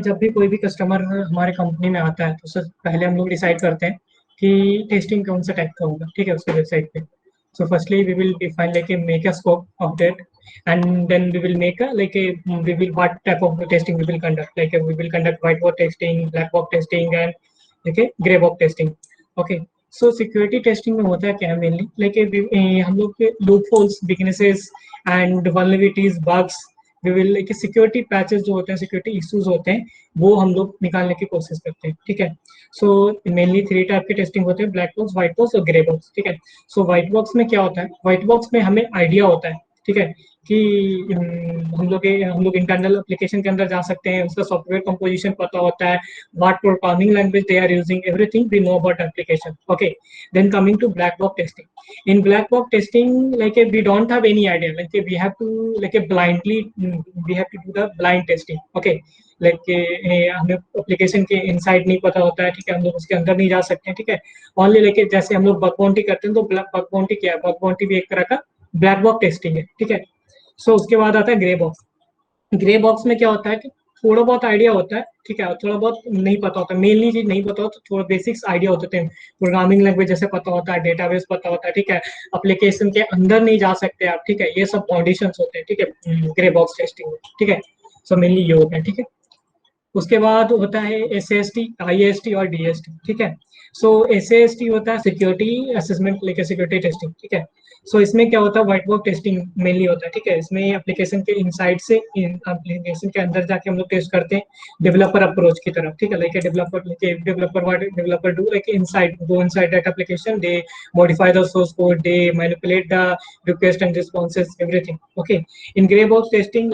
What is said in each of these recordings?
जब भी कोई भी कस्टमर हमारे कंपनी में आता है तो सबसे पहले हम लोग डिसाइड करते हैं कि टेस्टिंग कौन सा टाइप का होगा, ठीक है, उसके वेबसाइट पे। So firstly we will define like a make a scope of that, and then we will make a like a we will what type of testing we will conduct, like we will conduct white box testing, black box testing and okay grey box testing. Okay, so security testing में होता है क्या है mainly like हम लोग के loopholes, weaknesses and vulnerabilities, bugs, we will like security patches जो होते हैं, सिक्योरिटी इश्यूज होते हैं, वो हम लोग निकालने की कोशिश करते हैं, ठीक है। सो मेनली थ्री टाइप के टेस्टिंग होते हैं, ब्लैक बॉक्स, व्हाइट बॉक्स और ग्रे बॉक्स, ठीक है। सो व्हाइट बॉक्स में क्या होता है, व्हाइट बॉक्स में हमें आइडिया होता है, ठीक है, कि हम लोग इंटरनल एप्लीकेशन के अंदर जा सकते हैं, उसका सॉफ्टवेयर कंपोजिशन पता होता है, what programming language they are using, everything we know about application. Okay, then coming to black box testing. In black box testing, we don't have any idea. We have to blindly, we have to do the blind testing. Okay, हमें application के inside नहीं पता होता है, ठीक है, हम लोग उसके अंदर नहीं जा सकते हैं, ठीक है। ओनली जैसे हम लोग बग बाउंटी करते हैं, तो बग बाउंटी क्या है, बग बाउंटी भी एक तरह का ब्लैक बॉक्स टेस्टिंग है, ठीक है। सो उसके बाद आता है ग्रे बॉक्स। ग्रे बॉक्स में क्या होता है कि थोड़ा बहुत आइडिया होता है, ठीक है, और थोड़ा बहुत नहीं पता होता, मेनली चीज नहीं पता होता, थोड़ा बेसिक्स आइडिया होते थे, प्रोग्रामिंग लैंग्वेज जैसे पता होता है, डेटाबेस पता होता है, ठीक है, एप्लीकेशन के अंदर नहीं जा सकते आप, ठीक है, ये सब फाउंडेशंस होते हैं, ठीक है, ग्रे बॉक्स टेस्टिंग में, ठीक है। सो मेनली ये होता है, ठीक है। उसके बाद होता है एसएएसटी, आईएएसटी और डीएसटी, ठीक है। सो एसएएसटी होता है सिक्योरिटी असेसमेंट, लेके सिक्योरिटी टेस्टिंग, ठीक है। सो इसमें क्या होता है, व्हाइट बॉक्स टेस्टिंग मेनली होता है, ठीक है। इसमें एप्लीकेशन के इनसाइड से एप्लीकेशन के अंदर जाके हम लोग टेस्ट करते हैं, डेवलपर अप्रोच की तरफ, ठीक है, like developer what developer do like inside go inside that application, they modify the source code, they manipulate the request and responses, everything. Okay, in grey box testing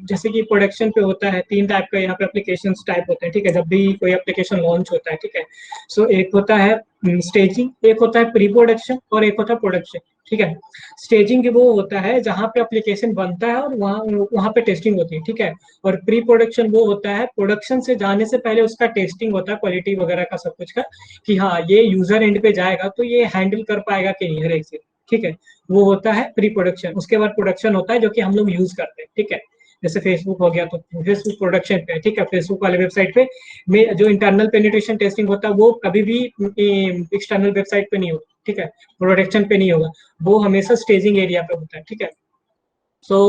जैसे कि production पे होता है, तीन टाइप का यहाँ पे एप्लीकेशन टाइप होते हैं, ठीक है, जब भी कोई एप्लीकेशन लॉन्च होता है, ठीक है। सो एक होता है स्टेजिंग, एक होता है प्री प्रोडक्शन और एक होता है प्रोडक्शन, ठीक है। स्टेजिंग वो होता है जहाँ पे एप्लीकेशन बनता है और वहाँ वहाँ पे टेस्टिंग होती है, ठीक है। और प्री प्रोडक्शन वो होता है प्रोडक्शन से जाने से पहले उसका टेस्टिंग होता है, क्वालिटी वगैरह का सब कुछ का, कि हाँ ये यूजर एंड पे जाएगा तो ये हैंडल कर पाएगा कि नहीं, हर एक चीज, ठीक है। वो होता है प्री प्रोडक्शन। उसके बाद प्रोडक्शन होता है जो कि हम लोग यूज करते हैं, ठीक है। जैसे फेसबुक हो गया तो फेसबुक प्रोडक्शन पे, ठीक है, फेसबुक वाले वेबसाइट पे में जो इंटरनल पेनिट्रेशन टेस्टिंग होता है वो कभी भी एक्सटर्नल वेबसाइट पे नहीं होगा, ठीक है, प्रोडक्शन पे नहीं होगा, वो हमेशा स्टेजिंग एरिया पे होता है, ठीक है। सो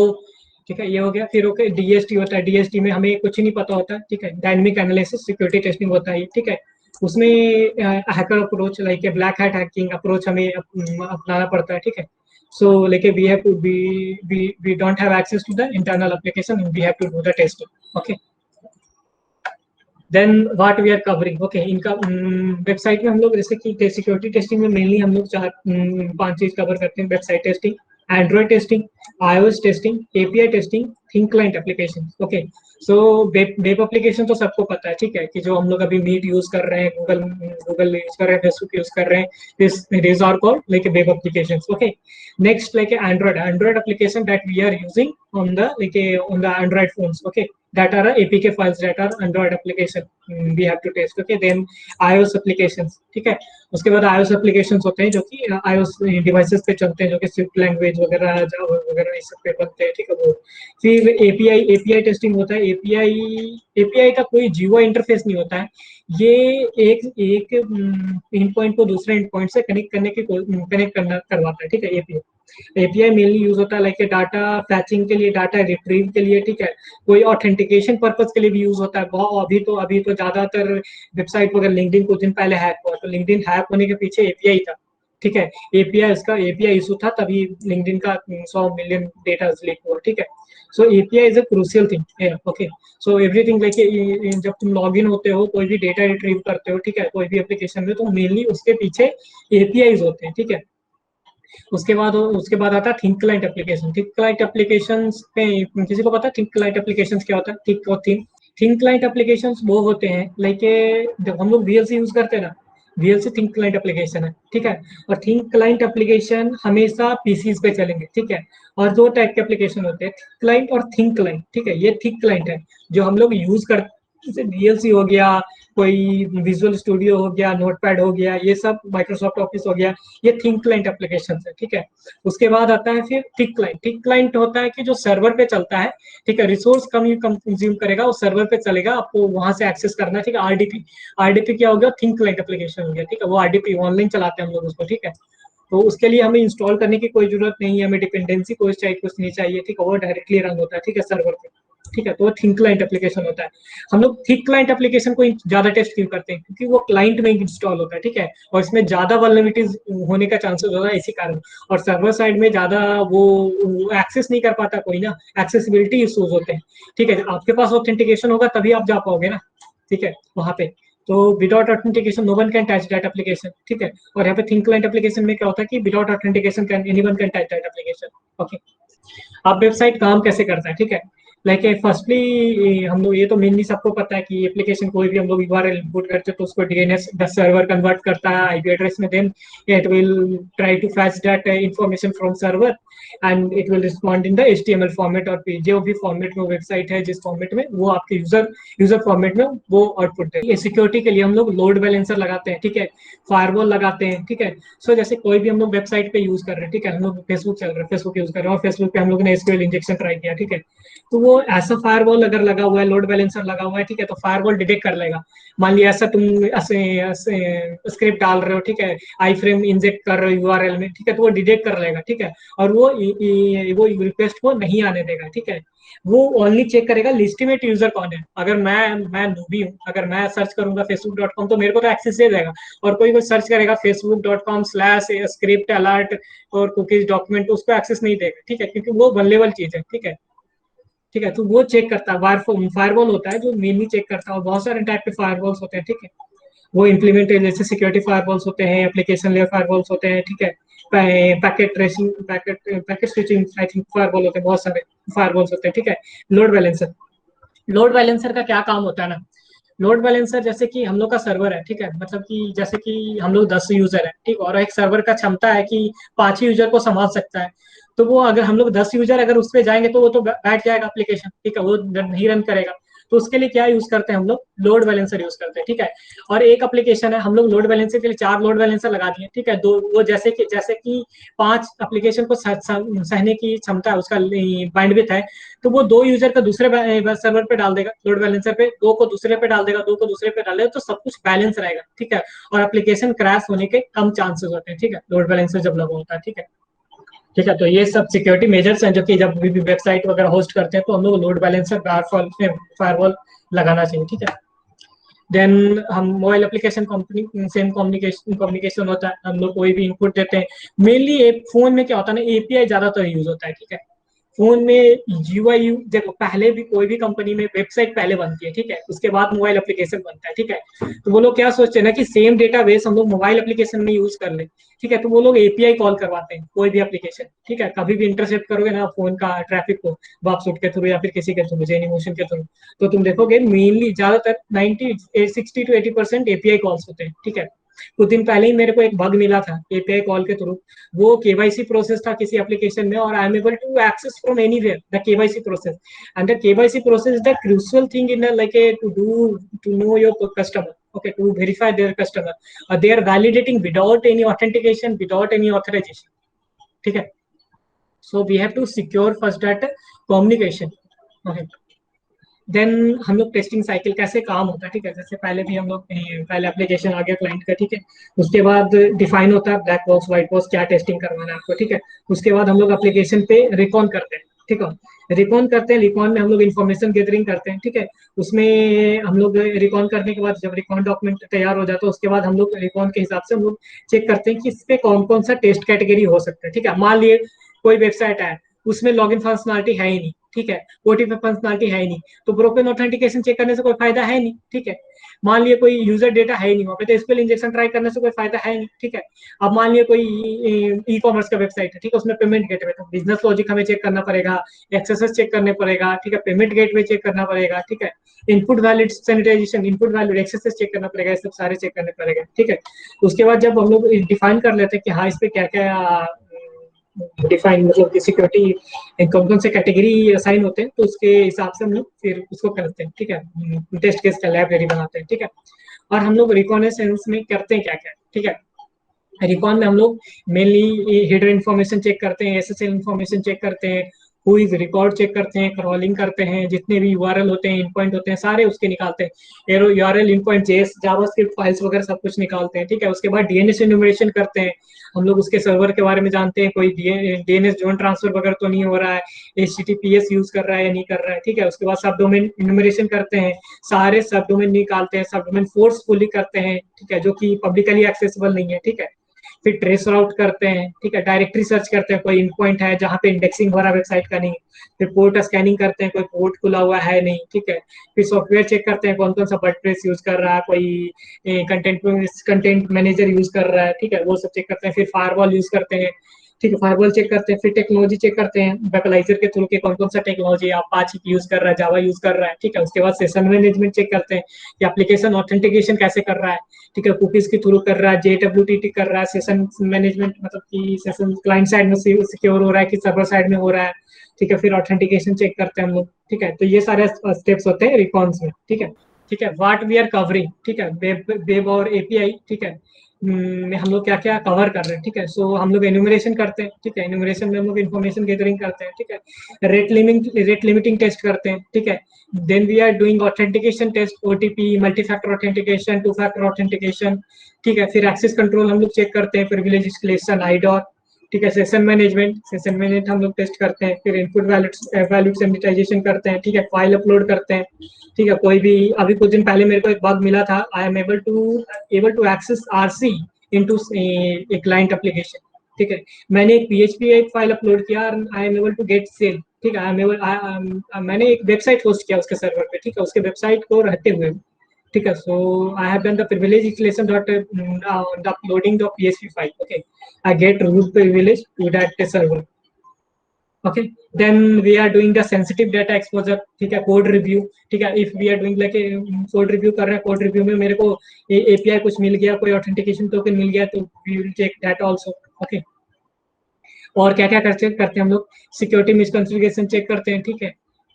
ठीक है, ये हो गया। फिर ओके, डीएसटी होता है, डीएसटी में हमें कुछ नहीं पता होता है, ठीक है, डायनेमिक एनालिसिस सिक्योरिटी टेस्टिंग होता है, ठीक है। उसमें hacker approach like black hat hacking approach हमें अपनाना पड़ता है, ठीक है। सो लेके we have to we don't have access to the internal application, we have to do the testing. Okay, then what we are covering, okay, इनका website में हम लोग जैसे कि सिक्योरिटी टेस्टिंग में मेनली हम लोग चार पांच चीज कवर करते हैं, website testing, Android testing, iOS testing, API testing, think client application. Okay, so web application तो सबको पता है, ठीक है, कि जो हम लोग अभी मीट यूज कर रहे हैं, गूगल गूगल यूज कर रहे हैं, फेसबुक यूज कर रहे हैं, this are called like web applications. Okay, next like Android application that we are using on the Android phones, okay, that are APK files, that are Android application, we have to test, okay, then iOS applications, ठीक है। उसके बाद iOS applications होते हैं जो कि iOS devices पे चलते हैं, जो कि स्विफ्ट लैंग्वेज वगैरह, जावा वगैरह इस सब पे बनते हैं, ठीक है, वो। फिर एपीआई टेस्टिंग होता है। एपीआई का कोई जीओ इंटरफेस नहीं होता है, ये एक एक इन पॉइंट को दूसरे इन पॉइंट से कनेक्ट करना करवाता है, ठीक है, एपीआई। एपीआई मेनली यूज होता है लाइक डाटा फैचिंग के लिए, डाटा रिट्रीव के लिए, ठीक है, कोई ऑथेंटिकेशन पर्पज के लिए भी यूज होता है। अभी तो ज्यादातर वेबसाइट वगैरह, लिंक्डइन कुछ दिन पहले हैक हुआ, तो लिंक्डइन हैक होने के पीछे एपीआई था, ठीक है। एपीआई इशू था, तभी लिंक्डइन का 100 मिलियन डेटा लीक हुआ, ठीक है। So API is a crucial thing, okay. So everything like जब तुम लॉग इन होते हो, कोई भी डेटा रिट्रीव करते हो, ठीक है, कोई भी एप्लीकेशन में, तो मेनली उसके पीछे एपीआईज होते हैं, ठीक है। उसके बाद आता है think client application. Think client application पे किसी को पता है थिंक क्लाइंट एप्लीकेशन क्या होता है? थिंक क्लाइंट एप्लीकेशन वो होते हैं लाइक जब हम लोग वीएलसी यूज करते हैं ना, वीएलसी थिंक क्लाइंट एप्लीकेशन है, ठीक है। और थिंक क्लाइंट एप्लीकेशन हमेशा पीसीज पे चलेंगे, ठीक है। और दो टाइप के एप्लीकेशन होते हैं, थिंक क्लाइंट और थिंक क्लाइंट, ठीक है। ये थिंक क्लाइंट है जो हम लोग यूज कर जैसे डीएलसी हो गया, कोई विजुअल स्टूडियो हो गया, नोटपैड हो गया, ये सब माइक्रोसॉफ्ट ऑफिस हो गया, ये थिंक क्लाइंट एप्लीकेशन है, ठीक है। उसके बाद आता है फिर थिक क्लाइंट। थिक क्लाइंट होता है कि जो सर्वर पे चलता है, ठीक है, रिसोर्स कम ही कम कंज्यूम करेगा, वो सर्वर पे चलेगा, आपको वहां से एक्सेस करना है, ठीक है। आरडीपी, आरडीपी क्या हो गया, थिंक क्लाइंट एप्लीकेशन हो गया, ठीक है। वो आरडीपी ऑनलाइन चलाते हैं हम लोग उसको, ठीक है। तो उसके लिए हमें इंस्टॉल करने की कोई जरूरत नहीं है, हमें डिपेंडेंसी कोई चाहिए कुछ नहीं चाहिए, ठीक है। वो डायरेक्टली रन होता है, ठीक है, सर्वर पे, ठीक है। तो वो थिंक क्लाइंट एप्लीकेशन होता है। हम लोग थिक क्लाइंट एप्लीकेशन को ज्यादा टेस्ट क्यों करते हैं, क्योंकि वो क्लाइंट में इंस्टॉल होता है, ठीक है, और इसमें ज्यादा वल्नरेबिलिटीज होने का चांसेस होता है इसी कारण। और सर्वर साइड में ज्यादा वो एक्सेस नहीं कर पाता कोई ना, एक्सेसिबिलिटी इश्यूज होते हैं, ठीक है। आपके पास ऑथेंटिकेशन होगा तभी आप जा पाओगे ना, ठीक है, वहां पे। तो without authentication no one can touch that application, ठीक है। और यहाँ पे थिंक क्लाइंट एप्लीकेशन में क्या होता है कि without authentication can anyone can touch that application, okay. अब वेबसाइट काम कैसे करता है, ठीक है। लाइक फर्स्टली हम लोग, ये तो मेनली सबको पता है कि एप्लीकेशन कोई भी हम लोग यूआरएल इनपुट करते हैं तो उसको डीएनएस द सर्वर कन्वर्ट करता है आईपी एड्रेस में, then it will try to fetch that information from server and it will respond in the HTML format, और जो भी फॉर्मेट में वेबसाइट है जिस फॉर्मेट में, वो आपके यूजर यूजर फॉर्मेट में वो आउटपुट है। ये सिक्योरिटी के लिए हम लोग लोड बैलेंसर लगाते हैं, ठीक है, फायरवॉल लगाते हैं, ठीक है। सो जैसे कोई भी हम लोग वेबसाइट पे यूज कर रहे हैं, ठीक है, हम लोग फेसबुक चल रहा है, फेसबुक यूज कर रहे हैं और फेसबुक पे हम लोग ने एसक्यूएल इंजेक्शन ट्राई किया, ठीक है। तो वो ऐसा फायरवॉल अगर लगा हुआ है, लोड बैलेंसर लगा हुआ है, ठीक है, तो फायरवॉल डिटेक्ट कर लेगा। मान लिया ऐसा तुम ऐसे ऐसे स्क्रिप्ट डाल रहे हो, ठीक है, आई फ्रेम इंजेक्ट कर रहे हो यूआरएल में, ठीक है, तो वो डिटेक्ट कर लेगा, ठीक है। और वो रिक्वेस्ट को नहीं आने देगा, ठीक है। वो ओनली चेक करेगा लिस्टिमेट यूजर कौन है। अगर मैं नूबी हूँ, अगर मैं सर्च करूंगा facebook.com तो मेरे को तो एक्सेस दे देगा, और कोई सर्च करेगा facebook.com/script alert और कुकीज डॉक्यूमेंट, तो उसको एक्सेस नहीं देगा, ठीक है, क्योंकि वो वल्नेबल चीज है, ठीक है। ठीक है, तो वो चेक करता है, फायरवॉल होता है जो मेनली चेक करता है, और बहुत सारे टाइप के फायरवॉल्स होते हैं, ठीक है। वो इम्प्लीमेंट जैसे सिक्योरिटी फायरवॉल्स होते हैं, एप्लीकेशन लेयर फायरवॉल्स होते हैं, ठीक है। Packet tracing, packet switching I think firewall होते हैं, बहुत सारे फायरवॉल्स होते हैं, ठीक है। लोड बैलेंसर, लोड बैलेंसर का क्या काम होता है ना, लोड बैलेंसर जैसे कि हम लोग का सर्वर है, ठीक है, मतलब कि जैसे कि हम लोग 10 यूजर है, ठीक, और एक सर्वर का क्षमता है कि 5 ही यूजर को संभाल सकता है। तो वो अगर हम लोग 10 यूजर अगर उस पर जाएंगे तो वो तो बैठ जाएगा एप्लीकेशन, ठीक है, वो नहीं रन करेगा। तो उसके लिए क्या यूज करते हैं हम लोग, लोड बैलेंसर यूज करते हैं, ठीक है। और एक एप्लीकेशन है, हम लोग लोड बैलेंसर के लिए 4 लोड बैलेंसर लगा दिए, ठीक है। दो वो जैसे कि 5 एप्लीकेशन को सहने की क्षमता है, उसका बैंडविड्थ है, तो वो 2 यूजर का दूसरे सर्वर पे डाल देगा, लोड बैलेंसर पे, 2 को दूसरे पे डाल देगा, 2 को दूसरे पे डाल देगा, तो सब कुछ बैलेंस रहेगा, ठीक है। और एप्लीकेशन क्रैश होने के कम चांसेस होते हैं, ठीक है, लोड बैलेंसर जब लगा होता है, ठीक है। ठीक है, तो ये सब सिक्योरिटी मेजर्स हैं जो कि जब भी वेबसाइट वगैरह होस्ट करते हैं तो हम लोग लोड बैलेंसर फायरवॉल लगाना चाहिए, ठीक है। देन हम mobile application company same communication communication होता है, हम लोग कोई भी इनपुट देते हैं। मेनली फोन में क्या होता है ना, एपीआई ज्यादातर यूज होता है, ठीक है। फोन में यूआई, देखो पहले भी कोई भी कंपनी में वेबसाइट पहले बनती है, ठीक है, उसके बाद मोबाइल एप्लीकेशन बनता है, ठीक है। तो वो लोग क्या सोचते हैं ना कि सेम डेटाबेस हम लोग मोबाइल एप्लीकेशन में यूज कर ले, ठीक है। तो वो लोग एपीआई कॉल करवाते हैं कोई भी एप्लीकेशन, ठीक है। कभी भी इंटरसेप्ट करोगे ना फोन का ट्रैफिक को, बॉक्सुट के थ्रू या फिर किसी के थ्रू, जेनीमोशन के थ्रू, तो तुम देखोगे मेनली ज्यादातर 60 to 80% एपीआई कॉल्स होते हैं, ठीक है। कुछ दिन पहले ही मेरे को एक बग मिला था एपीआई कॉल के थ्रू। वो केवाईसी प्रोसेस था किसी एप्लीकेशन में, और I am able to access from anywhere the KYC process, and the KYC process is the crucial thing in like to do to know your customer, okay, to verify their customer. They are validating without any authentication, without any authorization, ठीक है। So we have to secure first that communication, okay. Then हम लोग testing cycle कैसे काम होता है, ठीक है, जैसे पहले भी हम लोग पहले एप्लीकेशन आ गया क्लाइंट का, ठीक है। उसके बाद डिफाइन होता है ब्लैक बॉक्स व्हाइट बॉक्स, क्या टेस्टिंग करवाना है आपको, ठीक है। उसके बाद हम लोग एप्लीकेशन पे रिकॉन करते हैं, ठीक है, रिकॉन करते हैं। रिकॉन में हम लोग इन्फॉर्मेशन गैदरिंग करते हैं, ठीक है। उसमें हम लोग रिकॉन करने के बाद जब रिकॉन डॉक्यूमेंट तैयार हो जाता है उसके बाद हम लोग रिकॉन के हिसाब से हम लोग चेक करते हैं कि इस पे कौन कौन सा टेस्ट कैटेगरी हो सकता है, ठीक है। मान लिए कोई वेबसाइट है, उसमें लॉगिन फंक्शनलिटी है ही नहीं, ठीक है, ओटीपी फंक्शनलिटी है ही नहीं, तो ब्रोकन ऑथेंटिकेशन चेक करने से कोई फायदा है नहीं, ठीक है। मान लिया कोई यूजर डेटा है ही नहीं वहाँ पे, तो एसक्यूएल इंजेक्शन ट्राई करने से कोई फायदा है नहीं, ठीक है। अब मान लिया कोई ई कॉमर्स का वेबसाइट है, ठीक है, उसमें पेमेंट गेटवे, तो बिजनेस लॉजिक हमें चेक करना पड़ेगा, एक्सेसेस चेक करने पड़ेगा, ठीक है, पेमेंट गेटवे चेक करना पड़ेगा, ठीक है, input valid sanitization, input valid accesses check करना पड़ेगा, ये सब सारे चेक करने पड़ेगा, ठीक है। उसके बाद जब हम लोग डिफाइन कर लेते हैं कि हाँ इस पे क्या क्या डिफाइन, मतलब कि सिक्योरिटी कौन कौन से कैटेगरी असाइन होते हैं, तो उसके हिसाब से हम लोग फिर उसको करते हैं, ठीक है, टेस्ट केस का लाइब्रेरी बनाते हैं, ठीक है। और हम लोग रिकॉनेसेंस में करते हैं क्या क्या, ठीक है। रिकॉन में हम लोग मेनली हेडर इन्फॉर्मेशन चेक करते हैं, एसएसएल इन्फॉर्मेशन चेक करते हैं, हु इज रिकॉर्ड चेक करते हैं, क्रॉलिंग करते हैं, जितने भी यूआरएल होते हैं, इन पॉइंट होते हैं, सारे उसके निकालते हैं, एरो यूआरएल इन पॉइंट जेएस जावास्क्रिप्ट फाइल्स वगैरह सब कुछ निकालते हैं, ठीक है। उसके बाद डीएनएस इन्यूमरेशन करते हैं, हम लोग उसके सर्वर के बारे में जानते हैं, कोई डीएनएस जोन ट्रांसफर वगैरह तो नहीं हो रहा है, एचटीटीपीएस यूज कर रहा है या नहीं कर रहा है, ठीक है। उसके बाद सब डोमेन इन्यूमरेशन करते हैं, सारे सब डोमेन निकालते हैं, सब डोमेन फोर्सफुली करते हैं, ठीक है, जो कि पब्लिकली एक्सेसिबल नहीं है, ठीक है। फिर ट्रेस राउट करते हैं, ठीक है, डायरेक्टरी सर्च करते हैं, कोई इन पॉइंट है जहाँ पे इंडेक्सिंग हो रहा है वेबसाइट का नहीं। फिर पोर्ट स्कैनिंग करते हैं, कोई पोर्ट खुला हुआ है नहीं, ठीक है। फिर सॉफ्टवेयर चेक करते हैं, कौन कौन सा वर्डप्रेस यूज कर रहा है, कोई कंटेंट कंटेंट मैनेजर यूज कर रहा है, ठीक है, वो सब चेक करते हैं। फिर फायरवॉल यूज करते हैं, ठीक है, फायरवॉल चेक करते हैं। फिर टेक्नोलॉजी चेक करते हैं, वेबलाइजर के थ्रू के कौन कौन सा टेक्नोलॉजी अपाचे यूज कर रहा है, जावा यूज कर रहा है, ठीक है। उसके बाद सेशन मैनेजमेंट चेक करते हैं कि एप्लीकेशन ऑथेंटिकेशन कैसे कर रहा है, ठीक है, कुकीज के थ्रू कर रहा है, जेडब्ल्यूटीटी कर रहा है, सेशन मैनेजमेंट मतलब कि सेशन क्लाइंट साइड में सिक्योर हो रहा है कि सर्वर साइड में हो रहा है, ठीक है। फिर ऑथेंटिकेशन चेक करते हैं हम लोग, ठीक है। तो ये सारे स्टेप्स होते हैं रिकॉन्स में, ठीक है। ठीक है, व्हाट वी आर कवरिंग, ठीक है, वेब वेब और एपीआई, ठीक है, में हम लोग क्या क्या कवर कर रहे हैं, ठीक है। सो हम लोग एन्यूमरेशन करते हैं, ठीक है, एन्यूमरेशन में हम लोग इन्फॉर्मेशन गैदरिंग करते हैं, ठीक है, रेट लिमिटिंग टेस्ट करते हैं, ठीक है। Then we are doing authentication test, OTP, multi factor authentication, two factor authentication, ठीक है। फिर एक्सेस कंट्रोल हम लोग चेक करते हैं, प्रिविलेज एस्केलेशन, आईडोर, ठीक है। सेशन मैनेजमेंट हम लोग टेस्ट करते हैं। फिर इनपुट वैल्यूड सैनिटाइजेशन करते हैं, ठीक है, फाइल अपलोड करते हैं, ठीक है। कोई भी अभी कुछ दिन पहले मेरे को एक बग मिला था, I am able to access RC into a client application, ठीक है। मैंने एक पीएचपी एक फाइल अपलोड किया, I am able to get shell, ठीक है, मैंने एक वेबसाइट होस्ट किया उसके सर्वर पे, ठीक है, उसके वेबसाइट को रहते हुए, ठीक है। So I have done the privilege installation dot the uploading the PHP file. Okay, I get root privilege to that server. Okay, then we are doing the sensitive data exposure, ठीक है, code review, ठीक है। If we are doing like code review कर रहे हैं, code review में मेरे को एपीआई कुछ मिल गया, कोई ऑथेंटिकेशन टोकन मिल गया, तो we will check that also. Okay, और क्या क्या करते करते हैं हम लोग, सिक्योरिटी मिसकॉन्फ़िगरेशन चेक करते हैं, ठीक है,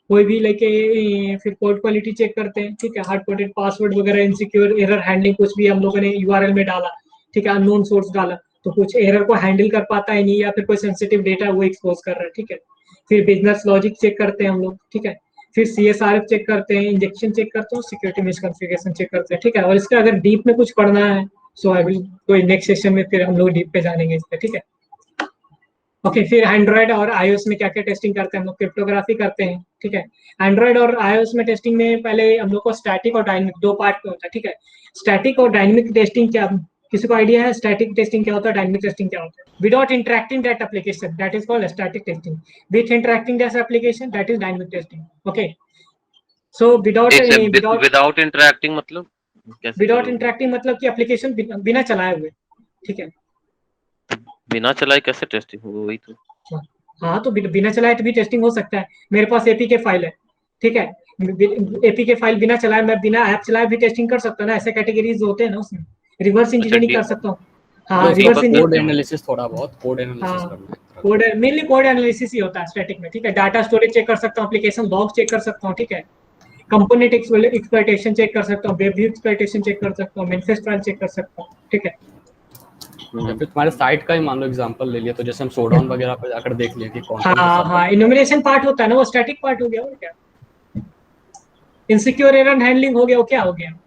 कोई भी लेके, फिर कोड क्वालिटी चेक करते हैं, ठीक है, हार्ड कोडेड पासवर्ड वगैरह, इनसिक्योर एरर हैंडलिंग, कुछ भी हम लोगों ने यूआरएल में डाला, ठीक है, अननोन सोर्स डाला, तो कुछ एरर को हैंडल कर पाता है नहीं, या फिर कोई सेंसिटिव डेटा वो एक्सपोज कर रहा है, ठीक है। फिर बिजनेस लॉजिक चेक करते हैं हम लोग, ठीक है। फिर सीएसआरएफ चेक करते हैं, इंजेक्शन चेक करते हैं, सिक्योरिटी मिसकॉन्फ़िगरेशन चेक करते हैं, ठीक है। और इसका अगर डीप में कुछ पढ़ना है, सो आई विल, कोई नेक्स्ट सेशन में फिर हम लोग डीप पे जानेंगे इस पे, ठीक है। ओके, फिर एंड्रॉयड और आईओएस में क्या क्या टेस्टिंग करते हैं हम लोग, क्रिप्टोग्राफी करते हैं, ठीक है। एंड्रॉयड और आईओएस में टेस्टिंग में पहले हम लोग को स्टैटिक और डायनेमिक दो पार्ट में होता है, ठीक है। स्टैटिक और डायनेमिक टेस्टिंग क्या, किसी को आइडिया है स्टैटिक टेस्टिंग क्या होता है, डायनेमिक टेस्टिंग क्या होता है? Without interacting that application, that is called static testing. With interacting that application, that is dynamic testing. Okay, so without एक से विदाउट विदाउट इंटरेक्टिंग मतलब कैसे विदाउट करोगे? इंटरेक्टिंग मतलब कि एप्लीकेशन बिना चलाए हुए, ठीक है। बिना चलाए कैसे टेस्टिंग होगी? वही तो। हाँ, तो बिना चलाए तो भी टेस्टिंग हो सकता है। मेरे पास एपीके फाइल है, ठीक है, एपीके फाइल बिना चलाए, मैं बिना ऐप चलाए भी टेस्टिंग कर सकता हूँ ना, ऐसे कैटेगरीज होते हैं ना उसमें, रिवर्स अच्छा, इंजीनियरिंग कर सकता हूँ। हाँ, डी उसका रिवर्स बस इंजीन कोड करते हो? एनालिसिस, थोड़ा बहुत कोड एनालिसिस हाँ, करना है एक तरह कोड मेनली कोड एनालिसिस ही होता है स्टैटिक में, ठीक है। डाटा स्टोरेज चेक कर सकता हूँ, एप्लीकेशन लॉग चेक कर सकता हूँ, ठीक है, कंपोनेंट एक्सप्लॉइटेशन चेक कर सकता हूँ, वेब व्यू एक्सप्लॉइटेशन चेक कर सकता हूँ, मैनिफेस्ट फाइल चेक कर सकता हूँ, ठीक है। का। या फिर तुम्हारे साइट का ही मान लो एग्जांपल ले लिया, तो जैसे हम शोडाउन वगैरह पे जाकर देख लिया कि कौन कौन से हाँ सर्वर। हाँ, इन्यूमरेशन पार्ट होता है ना, वो स्टैटिक पार्ट हो गया, और क्या, इनसिक्योर एरर हैंडलिंग हो गया, वो क्या हो गया।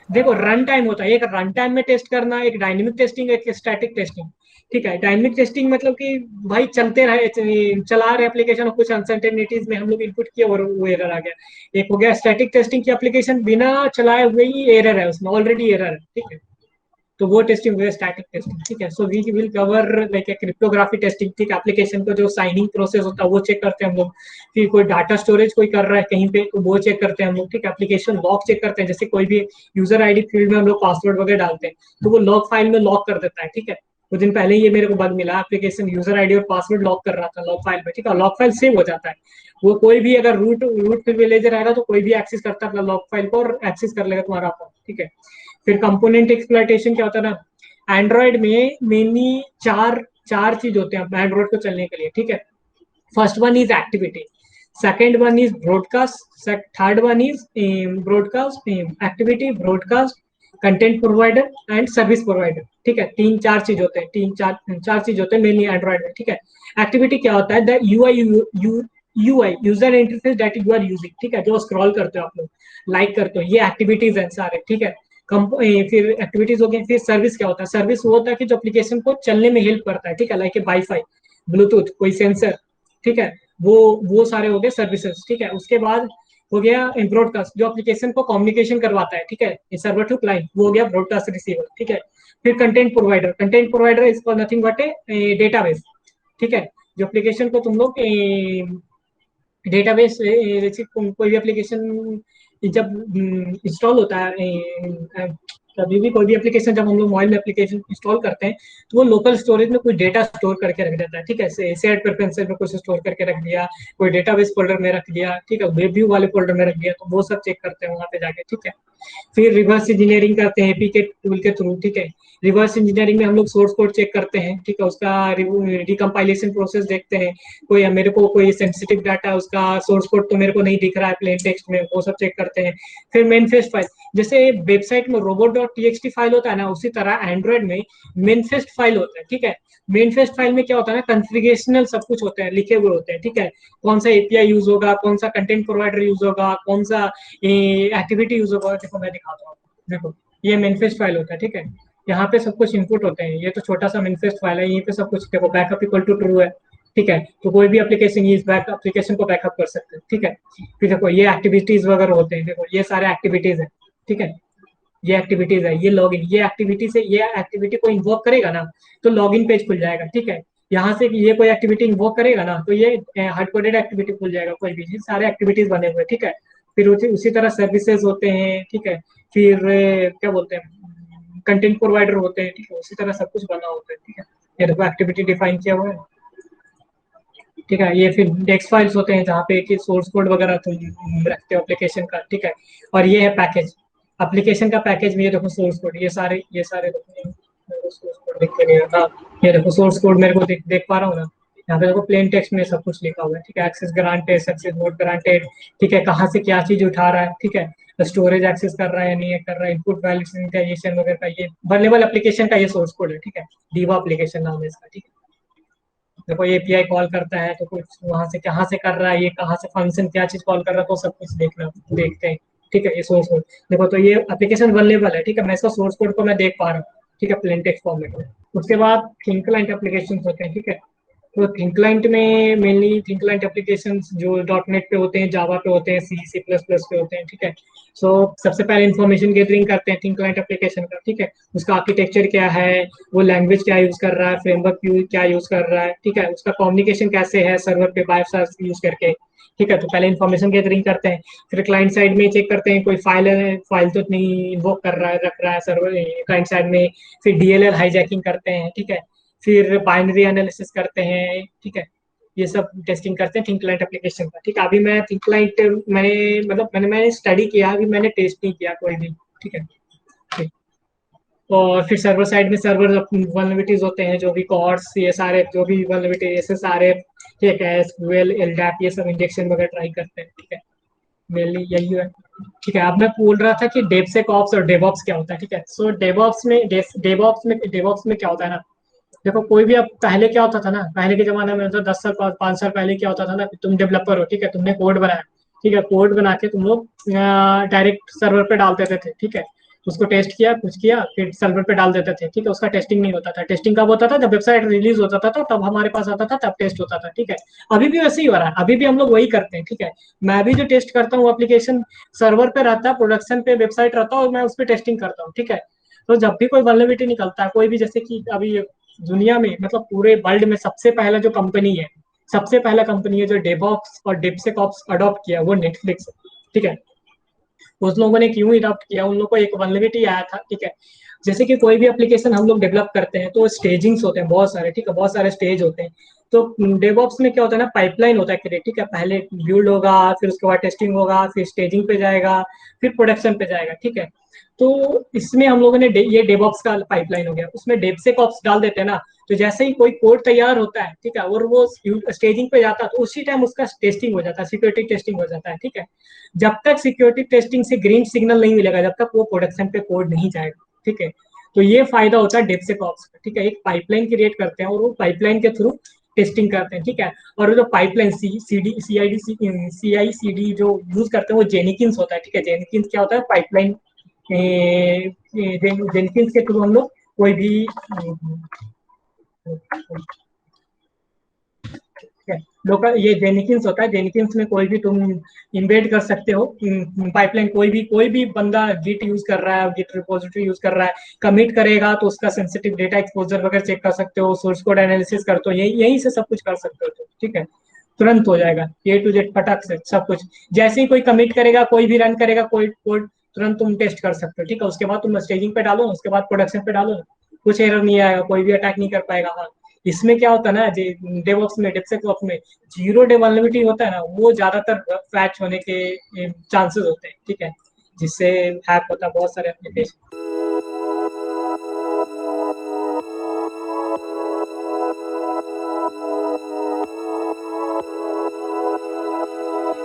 देखो, रन टाइम होता है, एक रन टाइम में टेस्ट करना, एक डायनेमिक टेस्टिंग, एक स्टैटिक टेस्टिंग, ठीक है। डायनेमिक टेस्टिंग मतलब कि भाई चलते रहे, चला रहे एप्लीकेशन और कुछ अनसर्टेनिटीज में हम लोग इनपुट किए और वो एरर आ गया। एक हो गया स्टैटिक टेस्टिंग की एप्लीकेशन बिना चलाए हुए ही एरर है, उसमें ऑलरेडी एरर है, ठीक है, तो वो टेस्टिंग हुई स्टैटिक टेस्टिंग, ठीक है। So we will cover like cryptography testing, ठीक है, एप्लीकेशन का जो साइनिंग प्रोसेस होता है वो चेक करते हैं हम लोग। फिर कोई डाटा स्टोरेज कोई कर रहा है कहीं पे, तो वो चेक करते हैं हम लोग, ठीक है। एप्लीकेशन लॉक चेक करते हैं, जैसे कोई भी यूजर आईडी फील्ड में हम लोग पासवर्ड वगैरह डालते हैं, तो वो लॉक फाइल में लॉक कर देता है, ठीक है। कुछ दिन पहले ये मेरे को बग मिला, एप्लीकेशन यूजर आईडी और पासवर्ड लॉक कर रहा था लॉक फाइल में, ठीक है, लॉक फाइल सेव हो जाता है। वो कोई भी अगर रूट रूट प्रिविलेज रहेगा तो कोई भी एक्सेस करता है अपना लॉक फाइल को और एक्सेस कर लेगा तुम्हारा अकाउंट, ठीक है। फिर कंपोनेंट एक्सप्लॉइटेशन क्या होता है ना, एंड्रॉयड में मेनली चार चार चीज होते हैं एंड्रॉइड को चलने के लिए, ठीक है। First one is activity, second one is broadcast, third one is broadcast activity, broadcast, content provider and service provider, ठीक है। तीन चार चीज होते हैं, चार चीज होते हैं मेनली एंड्रॉइड में, ठीक है। एक्टिविटी क्या होता है, the UI user interface that you are using, ठीक है, जो स्क्रॉल करते हो आप लोग, लाइक करते हो, ये एक्टिविटीज है सारे, ठीक है। फिर एक्टिविटीज हो गई। फिर सर्विस क्या होता है, सर्विस वो होता है कि जो एप्लीकेशन को चलने में हेल्प करता है, ठीक है, लाइक वाईफाई, ब्लूटूथ, कोई सेंसर, ठीक है, वो सारे हो गए सर्विसेज, ठीक है। उसके बाद हो गया ब्रॉडकास्ट, जो एप्लीकेशन को कम्युनिकेशन करवाता है, ठीक है, सर्वर टू क्लाइंट, वो हो गया ब्रॉडकास्ट रिसीवर, ठीक है। फिर content provider is nothing but A database, ठीक है, जो एप्लीकेशन को तुम लोग डेटाबेस, जैसे कोई भी एप्लीकेशन जब इंस्टॉल होता है, कभी भी कोई भी एप्लीकेशन जब हम लोग मोबाइल में एप्लीकेशन इंस्टॉल करते हैं, तो वो लोकल स्टोरेज में कुछ डेटा स्टोर करके रख देता है, ठीक है, शेयर्ड प्रेफरेंसेस में कुछ स्टोर करके रख दिया, कोई डेटाबेस फोल्डर में रख दिया, ठीक है, वेब व्यू वाले फोल्डर में रख दिया, तो वो सब चेक करते हैं वहां पे जाके, ठीक है। फिर रिवर्स इंजीनियरिंग करते हैं एपीके टूल के थ्रू, ठीक है। रिवर्स इंजीनियरिंग में हम लोग सोर्स कोड चेक करते हैं, ठीक है, उसका रिकम्पाइलेशन प्रोसेस देखते हैं, कोई मेरे को कोई सेंसिटिव डाटा उसका सोर्स कोड तो मेरे को नहीं दिख रहा है प्लेन टेक्स्ट में, वो सब चेक करते हैं। फिर मैनिफेस्ट फाइल, जैसे वेबसाइट में robot.txt फाइल होता है ना, उसी तरह एंड्रॉइड में मैनिफेस्ट फाइल होता है, ठीक है। मैनिफेस्ट फाइल में क्या होता है ना, कॉन्फ़िगरेशनल सब कुछ होते हैं, लिखे हुए होते हैं, ठीक है, कौन सा एपीआई यूज होगा, कौन सा कंटेंट प्रोवाइडर यूज होगा, कौन सा एक्टिविटी यूज होगा। देखो मैं दिखाता हूँ, देखो ये मैनिफेस्ट फाइल होता है, ठीक है, यहाँ पे सब कुछ इनपुट होते हैं, ये तो छोटा सा मैनिफेस्ट फाइल है, यहीं पे सब कुछ देखो, बैकअप इक्वल टू ट्रू है, ठीक है, तो कोई भी एप्लीकेशन इस बैक एप्लीकेशन को बैकअप कर सकते हैं, ठीक है। फिर देखो ये एक्टिविटीज वगैरह होते हैं, देखो ये सारे एक्टिविटीज है, ठीक है, ये एक्टिविटीज है, ये लॉगिन, ये एक्टिविटी से ये एक्टिविटी को इन्वोक करेगा ना, तो लॉगिन पेज खुल जाएगा, ठीक है। यहाँ से ये कोई एक्टिविटी इन्वोक करेगा ना, तो ये हार्ड कोडेड एक्टिविटी खुल जाएगा, कोई भी, ये सारे एक्टिविटीज बने हुए, ठीक है। फिर उसी तरह सर्विसेज होते हैं, ठीक है। फिर क्या बोलते हैं, कंटेंट प्रोवाइडर होते हैं, ठीक है, उसी तरह सब कुछ बना होता है, ठीक है। ये देखो एक्टिविटी डिफाइन किया हुआ है, ठीक है। ये फिर टेक्स्ट फाइल्स होते हैं जहाँ पे कि सोर्स कोड वगैरह तुम रखते हो एप्लीकेशन का, ठीक है। और ये है पैकेज, एप्लीकेशन का पैकेज में, ये देखो सोर्स कोड, ये सारे देखो सोर्स कोड लिख के नहीं आता, ये देखो सोर्स कोड मेरे को देख पा रहा हूँ ना, यहाँ पे देखो प्लेन टेक्स्ट में सब कुछ लिखा हुआ है, ठीक है। Access granted, success not granted, ठीक है, कहाँ से क्या चीज उठा रहा है, ठीक है, स्टोरेज एक्सेस कर रहा है या नहीं है कर रहा है, इनपुट वैलिडेशन वगैरह का, ये वर्नेबल एप्लीकेशन का ये सोर्स कोड है, ठीक है, डीवा एप्लीकेशन नाम है इसका, ठीक है। देखो ये एपीआई कॉल करता है तो कुछ वहां से कहाँ से कर रहा है, ये कहाँ से फंक्शन क्या चीज कॉल कर रहा है, तो सब कुछ देखते हैं, ठीक है। ये सोर्स कोड देखो, तो ये एप्लीकेशन अवेलेबल है, ठीक है, मैं इसका सोर्स कोड को मैं देख पा रहा हूँ, ठीक है, प्लेन टेक्स्ट फॉर्मेट में। उसके बाद थिंक क्लाइंट एप्लीकेशन होते हैं, ठीक है। तो थिंक क्लाइंट में मेनली थिंक क्लाइंट एप्लीकेशन जो डॉट नेट पे होते हैं, जावा पे होते हैं, सी प्लस प्लस पे होते हैं, ठीक है। सो सबसे पहले इन्फॉर्मेशन गैदरिंग करते हैं थिंक क्लाइंट एप्लीकेशन का, ठीक है, उसका आर्किटेक्चर क्या है, वो लैंग्वेज क्या यूज कर रहा है, फ्रेमवर्क क्या यूज कर रहा है, ठीक है, उसका कम्युनिकेशन कैसे है सर्वर पे बाय यूज करके, ठीक है। तो पहले इन्फॉर्मेशन गैदरिंग करते हैं, फिर क्लाइंट साइड में चेक करते हैं कोई फाइल तो नहीं इन्वोक कर रहा है, रख रहा है सर्वर क्लाइंट साइड में। फिर डीएलएल हाईजैकिंग करते हैं, ठीक है। फिर बाइनरी एनालिसिस करते हैं, ठीक है, ये सब टेस्टिंग करते हैं थिंक क्लाइंट एप्लीकेशन का, ठीक है। अभी मैं थिंक क्लाइंट मैंने स्टडी किया, अभी मैंने टेस्ट नहीं किया कोई भी, ठीक है, ठीक। और फिर सर्वर साइड में सर्वर वल्नरेबिलिटीज होते हैं, जो भी कॉर्ड्स, ये सारे जो भी वल्नरेबिलिटी, ऐसे सारे, ठीक है, एसक्यूएल एलडैप ये सब इंजेक्शन वगैरह ट्राई करते हैं, ठीक है, मेनली यही है, ठीक है। अब मैं बोल रहा था कि डेवसेकऑप्स और डेवऑप्स क्या होता है, ठीक है। सो डेवऑप्स में क्या होता है ना, देखो कोई भी, अब पहले क्या होता था ना, पहले के जमाने में तो 10 साल 5 साल पहले क्या होता था ना, तुम डेवलपर हो, ठीक है, तुमने कोड बनाया, ठीक है, कोड बना के तुम लोग डायरेक्ट सर्वर पे डाल देते थे, ठीक है, उसको टेस्ट किया, कुछ किया, फिर सर्वर पे डाल देते थे, ठीक है, उसका टेस्टिंग नहीं होता था। टेस्टिंग कब होता था, जब वेबसाइट रिलीज होता था, तब हमारे पास आता था, तब टेस्ट होता था, ठीक है। अभी भी वैसे ही हो रहा है, अभी भी हम लोग वही करते हैं, ठीक है। मैं भी जो टेस्ट करता हूँ एप्लीकेशन सर्वर पे रहता है, प्रोडक्शन पे वेबसाइट रहता है, और मैं उस पर टेस्टिंग करता हूँ, ठीक है। तो जब भी कोई वल्नरेबिलिटी निकलता है, कोई भी, जैसे कि अभी दुनिया में, मतलब पूरे वर्ल्ड में सबसे पहला जो कंपनी है, सबसे पहला कंपनी है जो डेवऑप्स और डेवसेकऑप्स अडॉप्ट किया, वो नेटफ्लिक्स है, ठीक है। उस लोगों ने क्यों अडॉप्ट किया, उन लोगों को एक वल्नरेबिलिटी आया था, ठीक है। जैसे कि कोई भी एप्लीकेशन हम लोग डेवलप करते हैं तो स्टेजिंग्स होते हैं बहुत सारे, ठीक है, बहुत सारे स्टेज होते हैं। तो डेवऑप्स में क्या होता है ना, पाइपलाइन होता है क्रिएट, ठीक है, पहले बिल्ड होगा, फिर उसके बाद टेस्टिंग होगा, फिर स्टेजिंग पे जाएगा, फिर प्रोडक्शन पे जाएगा, ठीक है। तो इसमें हम लोगों ने ये डेवऑप्स का पाइपलाइन हो गया, उसमें डेवसेकऑप्स डाल देते हैं ना। तो जैसे ही कोई कोड तैयार होता है, ठीक है, और वो स्टेजिंग पे जाता है तो उसी टाइम उसका टेस्टिंग हो जाता है, सिक्योरिटी टेस्टिंग हो जाता है, ठीक है। जब तक सिक्योरिटी टेस्टिंग से ग्रीन सिग्नल नहीं मिलेगा, जब तक वो प्रोडक्शन पे कोड नहीं जाएगा, ठीक है। तो ये फायदा होता है डेवसेकऑप्स का, ठीक है। एक पाइपलाइन क्रिएट करते हैं और वो पाइपलाइन के थ्रू टेस्टिंग करते हैं, ठीक है। और वो जो पाइपलाइन सी आई सी डी जो यूज करते हैं वो जेनिकिंस होता है, ठीक है। जेनिकिंस क्या होता है, पाइपलाइन जेनिकिंस के थ्रू हम लोग कोई भी लोकल, ये जेनिकिंस होता है, जेनिकिंस में कोई भी तुम इम्बेड कर सकते हो पाइपलाइन। कोई भी बंदा गिट यूज कर रहा है, गिट रिपोजिटरी यूज कर रहा है, कमिट करेगा तो उसका सेंसिटिव डेटा एक्सपोजर वगैरह चेक कर सकते हो, सोर्स कोड एनालिसिस करते हो, यहीं से सब कुछ कर सकते हो, ठीक है। तुरंत हो जाएगा ए टू जेड फटाक से सब कुछ। जैसे ही कोई कमिट करेगा, कोई भी रन करेगा कोई कोड, तुरंत तुम टेस्ट कर सकते हो, ठीक है। उसके बाद तुम स्टेजिंग पे डालो, उसके बाद प्रोडक्शन पे डालो, कुछ एरर नहीं आएगा, कोई भी अटैक नहीं कर पाएगा। हाँ, इसमें क्या होता है ना, डेवऑप्स में, डेवसेकऑप्स में जीरो डे वल्नरेबिलिटी होता है ना, वो ज्यादातर पैच होने के चांसेस होते हैं, ठीक है, जिससे हैक होता है बहुत सारे एप्लीकेशन।